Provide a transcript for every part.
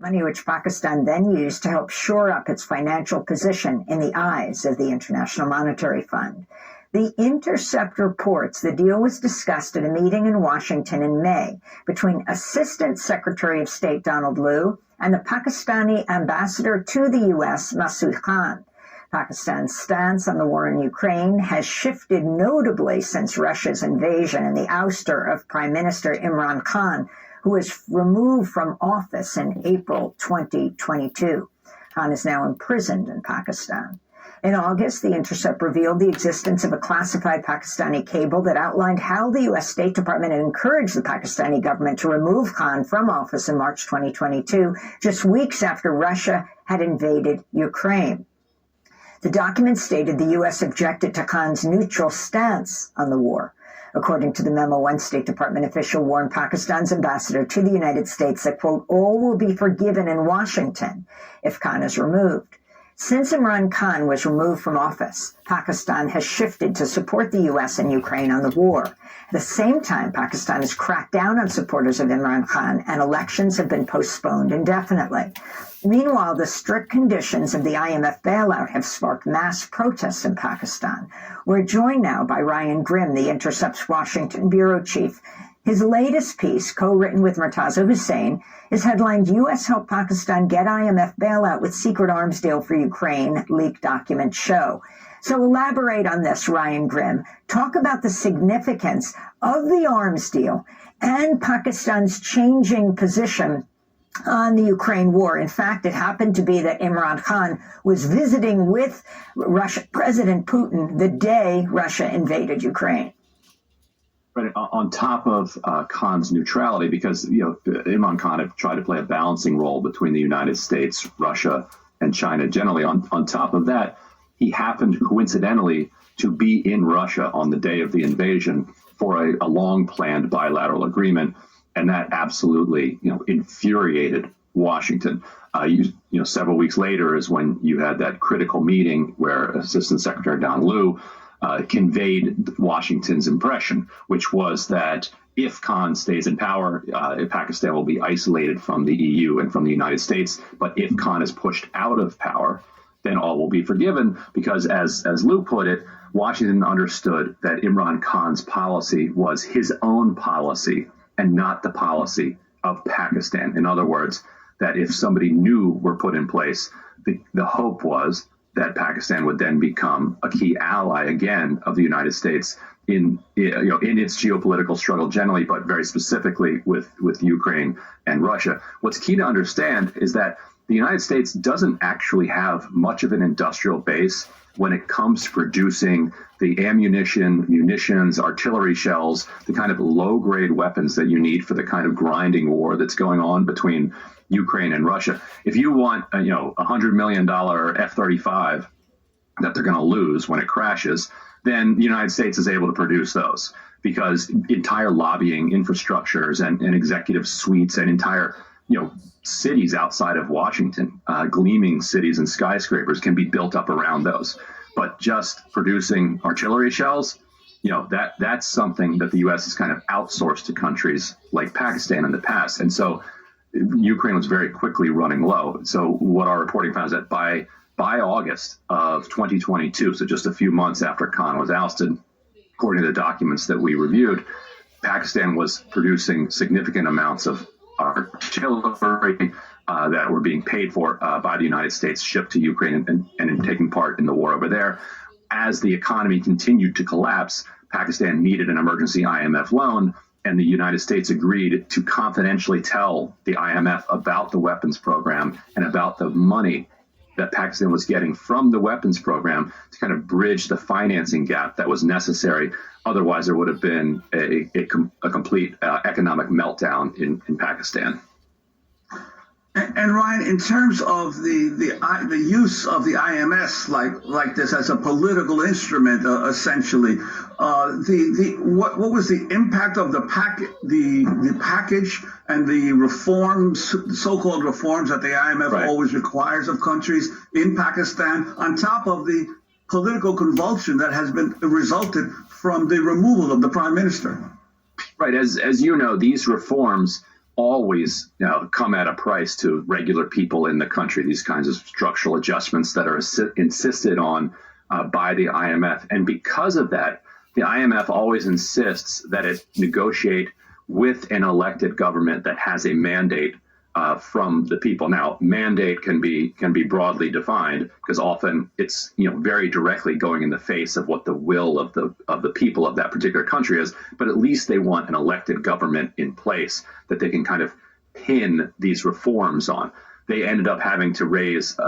money which Pakistan then used to help shore up its financial position in the eyes of the International Monetary Fund. The Intercept reports the deal was discussed at a meeting in Washington in May between Assistant Secretary of State Donald Lu and the Pakistani ambassador to the U.S., Masood Khan. Pakistan's stance on the war in Ukraine has shifted notably since Russia's invasion and the ouster of Prime Minister Imran Khan, who was removed from office in April 2022. Khan is now imprisoned in Pakistan. In August, The Intercept revealed the existence of a classified Pakistani cable that outlined how the U.S. State Department had encouraged the Pakistani government to remove Khan from office in March 2022, just weeks after Russia had invaded Ukraine. The document stated the U.S. objected to Khan's neutral stance on the war. According to the memo, one State Department official warned Pakistan's ambassador to the United States that, quote, all will be forgiven in Washington if Khan is removed. Since Imran Khan was removed from office, Pakistan has shifted to support the U.S. and Ukraine on the war. At the same time, Pakistan has cracked down on supporters of Imran Khan, and elections have been postponed indefinitely. Meanwhile, the strict conditions of the IMF bailout have sparked mass protests in Pakistan. We're joined now by Ryan Grimm, The Intercept's Washington bureau chief. His latest piece, co-written with Murtaza Hussain, is headlined, U.S. help Pakistan get IMF bailout with secret arms deal for Ukraine, leaked documents show. So elaborate on this, Ryan Grimm. Talk about the significance of the arms deal and Pakistan's changing position on the Ukraine war. In fact, it happened to be that Imran Khan was visiting with Russia President Putin the day Russia invaded Ukraine. Right, on top of Khan's neutrality, because Imran Khan had tried to play a balancing role between the United States, Russia, and China generally. On top of that, he happened coincidentally to be in Russia on the day of the invasion for a long-planned bilateral agreement, and that absolutely infuriated Washington. Several weeks later is when you had that critical meeting where Assistant Secretary Don Lu conveyed Washington's impression, which was that if Khan stays in power, Pakistan will be isolated from the EU and from the United States. But if Khan is pushed out of power, then all will be forgiven, because as Lou put it, Washington understood that Imran Khan's policy was his own policy and not the policy of Pakistan. In other words, that if somebody new were put in place, the hope was that Pakistan would then become a key ally again of the United States in its geopolitical struggle generally, but very specifically with Ukraine and Russia. What's key to understand is that the United States doesn't actually have much of an industrial base when it comes to producing the ammunition, munitions, artillery shells, the kind of low-grade weapons that you need for the kind of grinding war that's going on between Ukraine and Russia. If you want, $100 million F-35 that they're going to lose when it crashes, then the United States is able to produce those, because entire lobbying infrastructures and executive suites and entire, cities outside of Washington, gleaming cities and skyscrapers can be built up around those. But just producing artillery shells, that's something that the U.S. has kind of outsourced to countries like Pakistan in the past. And so Ukraine was very quickly running low. So what our reporting found is that by August of 2022, so just a few months after Khan was ousted, according to the documents that we reviewed, Pakistan was producing significant amounts of artillery that were being paid for by the United States, shipped to Ukraine and in taking part in the war over there. As the economy continued to collapse, Pakistan needed an emergency IMF loan, and the United States agreed to confidentially tell the IMF about the weapons program and about the money that Pakistan was getting from the weapons program to kind of bridge the financing gap that was necessary. Otherwise, there would have been a complete economic meltdown in Pakistan. And Ryan, in terms of the use of the IMS like this as a political instrument, essentially, what was the impact of the package and the reforms, so-called reforms that the IMF always requires of countries in Pakistan, on top of the political convulsion that has been resulted from the removal of the prime minister? Right. As you know, these reforms always come at a price to regular people in the country, these kinds of structural adjustments that are insisted on by the IMF. And because of that, the IMF always insists that it negotiate with an elected government that has a mandate from the people. Now, mandate can be broadly defined because often it's very directly going in the face of what the will of the people of that particular country is. But at least they want an elected government in place that they can kind of pin these reforms on. They ended up having to raise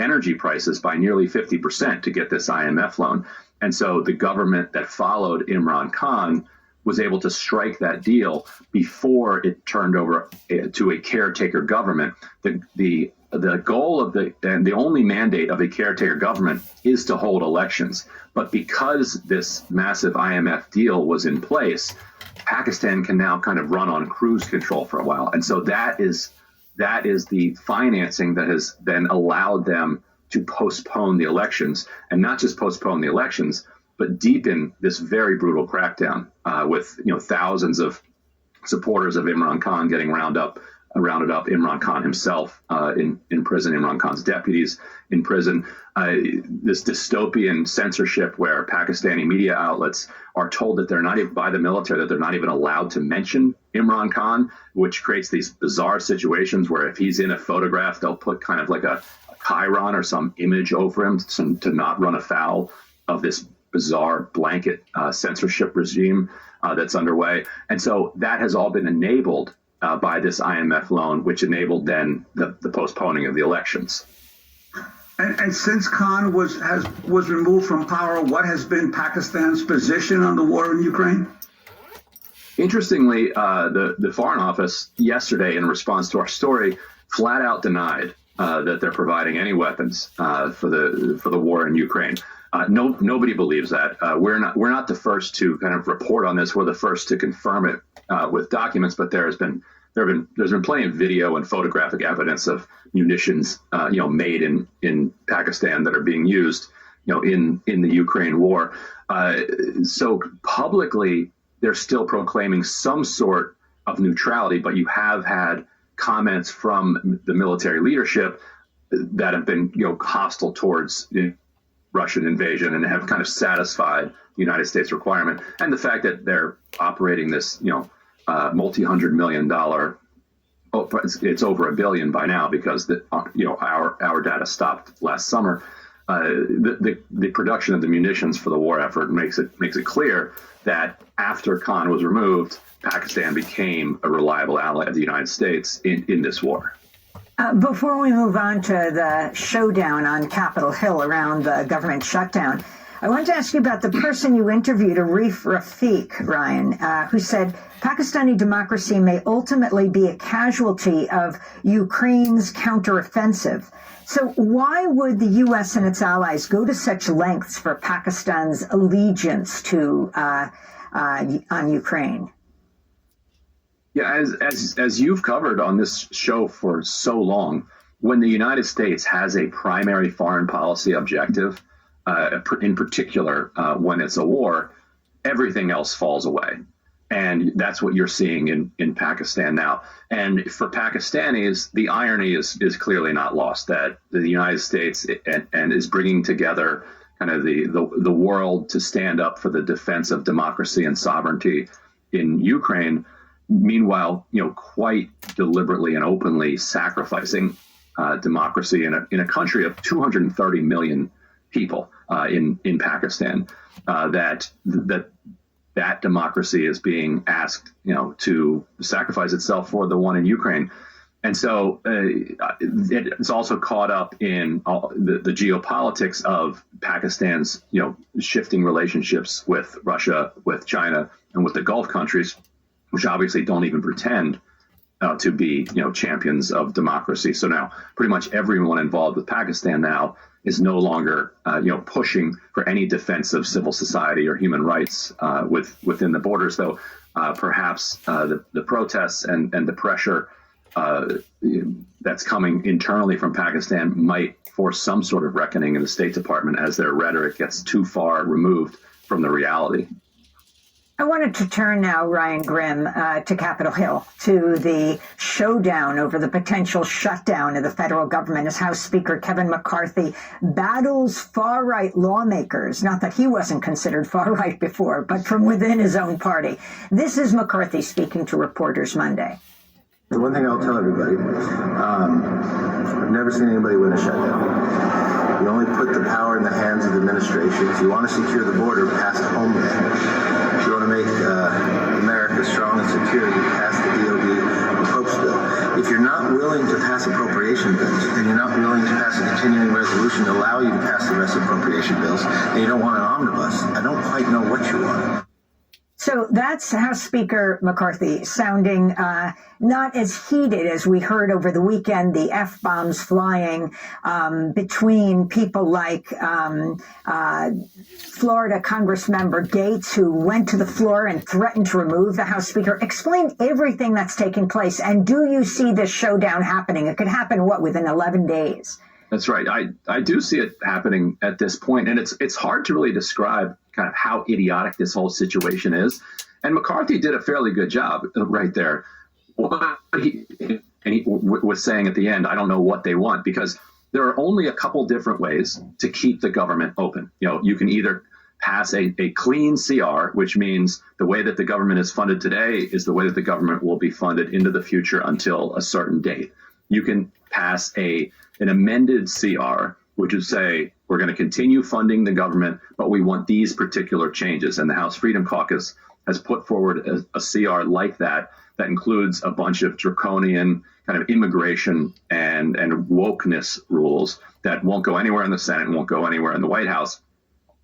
energy prices by nearly 50% to get this IMF loan. And so the government that followed Imran Khan was able to strike that deal before it turned over to a caretaker government. The goal of and the only mandate of a caretaker government is to hold elections. But because this massive IMF deal was in place, Pakistan can now kind of run on cruise control for a while. And so that is the financing that has then allowed them to postpone the elections, and not just postpone the elections, but deepen this very brutal crackdown with thousands of supporters of Imran Khan getting rounded up, Imran Khan himself in prison, Imran Khan's deputies in prison. This dystopian censorship where Pakistani media outlets are told that they're not even by the military, that they're not even allowed to mention Imran Khan, which creates these bizarre situations where if he's in a photograph, they'll put kind of like a chyron or some image over him to not run afoul of this bizarre blanket censorship regime that's underway. And so that has all been enabled by this IMF loan, which enabled then the postponing of the elections. And since Khan was removed from power, what has been Pakistan's position on the war in Ukraine? Interestingly, the Foreign Office yesterday, in response to our story, flat out denied that they're providing any weapons for the war in Ukraine. Nobody believes that. We're not the first to kind of report on this. We're the first to confirm it with documents. But there's been plenty of video and photographic evidence of munitions made in Pakistan that are being used in the Ukraine war. So publicly, they're still proclaiming some sort of neutrality, but you have had comments from the military leadership that have been hostile towards Russian invasion and have kind of satisfied the United States requirement. And the fact that they're operating this multi-$100 million, it's over $1 billion by now because our data stopped last summer. The production of the munitions for the war effort makes it clear that after Khan was removed, Pakistan became a reliable ally of the United States in this war. Before we move on to the showdown on Capitol Hill around the government shutdown, I wanted to ask you about the person you interviewed, Arif Rafiq, Ryan, who said Pakistani democracy may ultimately be a casualty of Ukraine's counteroffensive. So why would the U.S. and its allies go to such lengths for Pakistan's allegiance to on Ukraine? Yeah, as you've covered on this show for so long, when the United States has a primary foreign policy objective, in particular when it's a war, everything else falls away. And that's what you're seeing in Pakistan now. And for Pakistanis, the irony is clearly not lost that the United States and is bringing together kind of the world to stand up for the defense of democracy and sovereignty in Ukraine. Meanwhile, quite deliberately and openly sacrificing democracy in a country of 230 million people in Pakistan. That democracy is being asked, to sacrifice itself for the one in Ukraine. And so it's also caught up in the geopolitics of Pakistan's, shifting relationships with Russia, with China, and with the Gulf countries, which obviously don't even pretend to be, champions of democracy. So now pretty much everyone involved with Pakistan now is no longer, pushing for any defense of civil society or human rights within the borders, though perhaps the protests and the pressure that's coming internally from Pakistan might force some sort of reckoning in the State Department as their rhetoric gets too far removed from the reality. I wanted to turn now, Ryan Grimm, to Capitol Hill, to the showdown over the potential shutdown of the federal government as House Speaker Kevin McCarthy battles far-right lawmakers, not that he wasn't considered far-right before, but from within his own party. This is McCarthy speaking to reporters Monday. The one thing I'll tell everybody, I've never seen anybody win a shutdown. You only put the power in the hands of the administrations. You want to secure the border, pass the homeland. If you want to make America strong and secure, you pass the DOD approach bill. If you're not willing to pass appropriation bills, and you're not willing to pass a continuing resolution to allow you to pass the rest of appropriation bills, and you don't want an omnibus, I don't quite know what you want. So that's House Speaker McCarthy sounding not as heated as we heard over the weekend, the F-bombs flying between people like Florida Congressmember Gates, who went to the floor and threatened to remove the House Speaker. Explain everything that's taking place. And do you see this showdown happening? It could happen, within 11 days? That's right. I do see it happening at this point, and it's hard to really describe kind of how idiotic this whole situation is. And McCarthy did a fairly good job right there. He was saying at the end, I don't know what they want, because there are only a couple different ways to keep the government open. You can either pass a clean CR, which means the way that the government is funded today is the way that the government will be funded into the future until a certain date. You can pass an amended CR, which would say we're going to continue funding the government, but we want these particular changes. And the House Freedom Caucus has put forward a CR like that includes a bunch of draconian kind of immigration and wokeness rules that won't go anywhere in the Senate and won't go anywhere in the White House.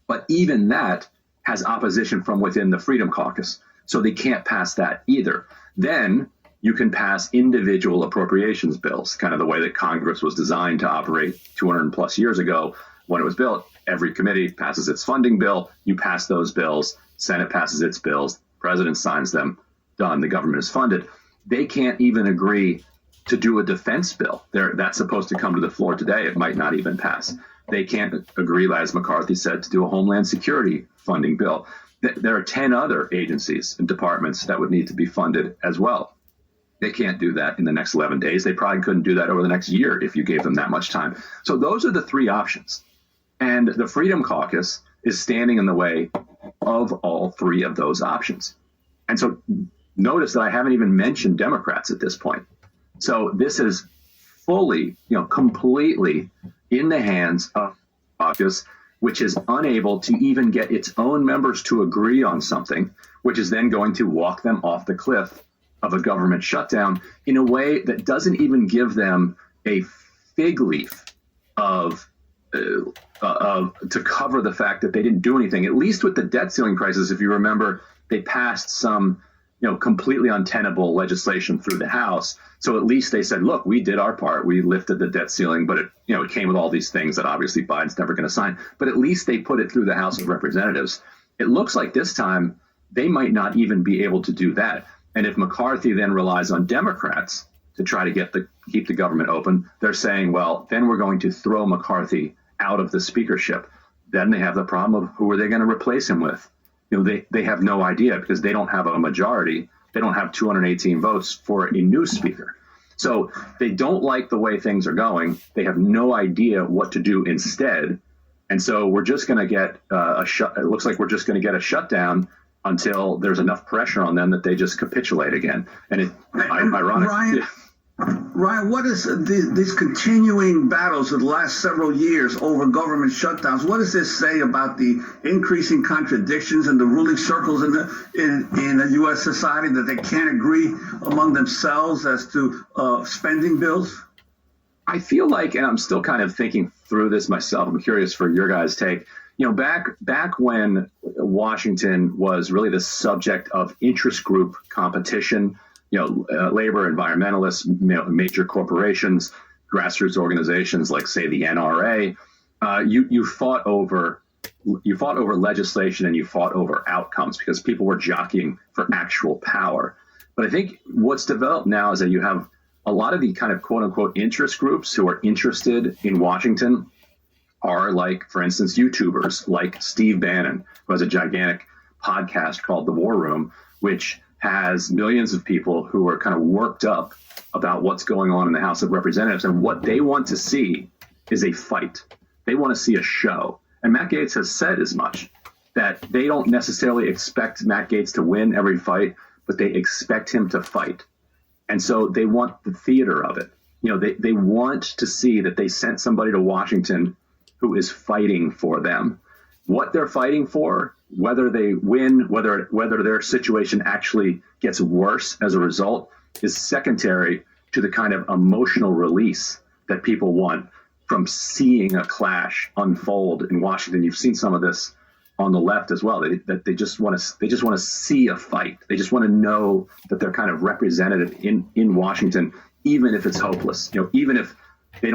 But even that has opposition from within the Freedom Caucus. So they can't pass that either. Then you can pass individual appropriations bills, kind of the way that Congress was designed to operate 200 plus years ago when it was built. Every committee passes its funding bill. You pass those bills. Senate passes its bills. President signs them. Done. The government is funded. They can't even agree to do a defense bill. That's supposed to come to the floor today. It might not even pass. They can't agree, as McCarthy said, to do a Homeland Security funding bill. There are 10 other agencies and departments that would need to be funded as well. They can't do that in the next 11 days. They probably couldn't do that over the next year if you gave them that much time. So those are the three options. And the Freedom Caucus is standing in the way of all three of those options. And so notice that I haven't even mentioned Democrats at this point. So this is fully, completely in the hands of the caucus, which is unable to even get its own members to agree on something, which is then going to walk them off the cliff of a government shutdown in a way that doesn't even give them a fig leaf to cover the fact that they didn't do anything. At least with the debt ceiling crisis, if you remember, they passed some completely untenable legislation through the House. So at least they said, look, we did our part. We lifted the debt ceiling, but it came with all these things that obviously Biden's never going to sign. But at least they put it through the House of Representatives. It looks like this time they might not even be able to do that. And if McCarthy then relies on Democrats to try to keep the government open, they're saying, well, then we're going to throw McCarthy out of the speakership. Then they have the problem of who are they going to replace him with? They have no idea because they don't have a majority. They don't have 218 votes for a new speaker. So they don't like the way things are going. They have no idea what to do instead. And so we're just going to get it looks like we're just going to get a shutdown until there's enough pressure on them that they just capitulate again. And ironic. Ryan, what is these continuing battles of the last several years over government shutdowns? What does this say about the increasing contradictions in the ruling circles in the U.S. society, that they can't agree among themselves as to spending bills? I feel like, and I'm still kind of thinking through this myself, I'm curious for your guys' take. Back when Washington was really the subject of interest group competition, labor, environmentalists, major corporations, grassroots organizations like, say, the NRA, you fought over legislation and you fought over outcomes because people were jockeying for actual power. But I think what's developed now is that you have a lot of the kind of quote unquote interest groups who are interested in Washington are like, for instance, YouTubers like Steve Bannon, who has a gigantic podcast called The War Room, which has millions of people who are kind of worked up about what's going on in the House of Representatives. And what they want to see is a fight. They want to see a show. And Matt Gaetz has said as much, that they don't necessarily expect Matt Gaetz to win every fight, but they expect him to fight. And so they want the theater of it. They want to see that they sent somebody to Washington who is fighting for them. What they're fighting for, whether they win, whether their situation actually gets worse as a result, is secondary to the kind of emotional release that people want from seeing a clash unfold in Washington. You've seen some of this on the left as well. They just want to see a fight. They just want to know that they're kind of represented in Washington, even if it's hopeless. Even if they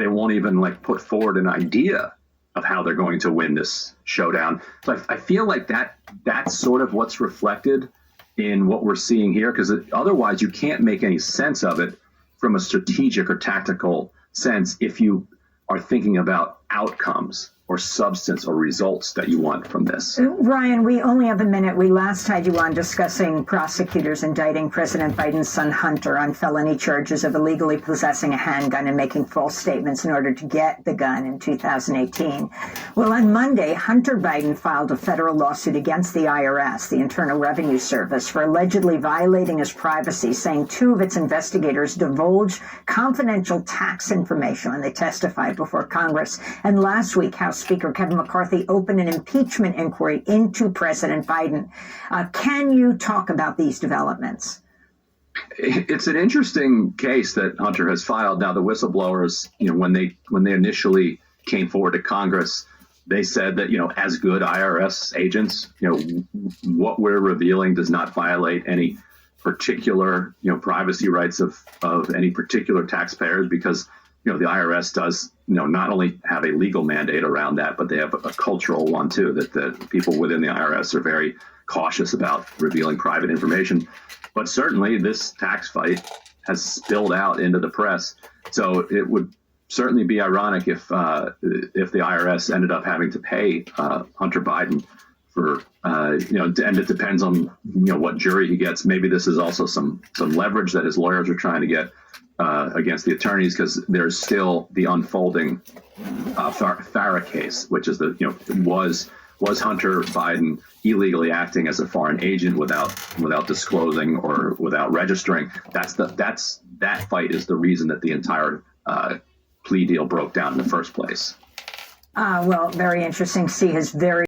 won't even put forward an idea of how they're going to win this showdown. So I feel like that's sort of what's reflected in what we're seeing here, because otherwise you can't make any sense of it from a strategic or tactical sense if you are thinking about outcomes or substance or results that you want from this. Ryan, we only have a minute. We last had you on discussing prosecutors indicting President Biden's son Hunter on felony charges of illegally possessing a handgun and making false statements in order to get the gun in 2018. Well, on Monday, Hunter Biden filed a federal lawsuit against the IRS, the Internal Revenue Service, for allegedly violating his privacy, saying two of its investigators divulged confidential tax information when they testified before Congress. And last week, House Speaker Kevin McCarthy opened an impeachment inquiry into President Biden. Can you talk about these developments? It's an interesting case that Hunter has filed. Now, the whistleblowers, when they initially came forward to Congress, they said that, as good IRS agents, what we're revealing does not violate any particular, privacy rights of any particular taxpayers, because the IRS does, not only have a legal mandate around that, but they have a cultural one too, that the people within the IRS are very cautious about revealing private information. But certainly this tax fight has spilled out into the press. So it would certainly be ironic if the IRS ended up having to pay Hunter Biden for, and it depends on, what jury he gets. Maybe this is also some leverage that his lawyers are trying to get against the attorneys, because there's still the unfolding Farah case, which is was Hunter Biden illegally acting as a foreign agent without disclosing or without registering. That fight is the reason that the entire plea deal broke down in the first place. Well, very interesting. See his very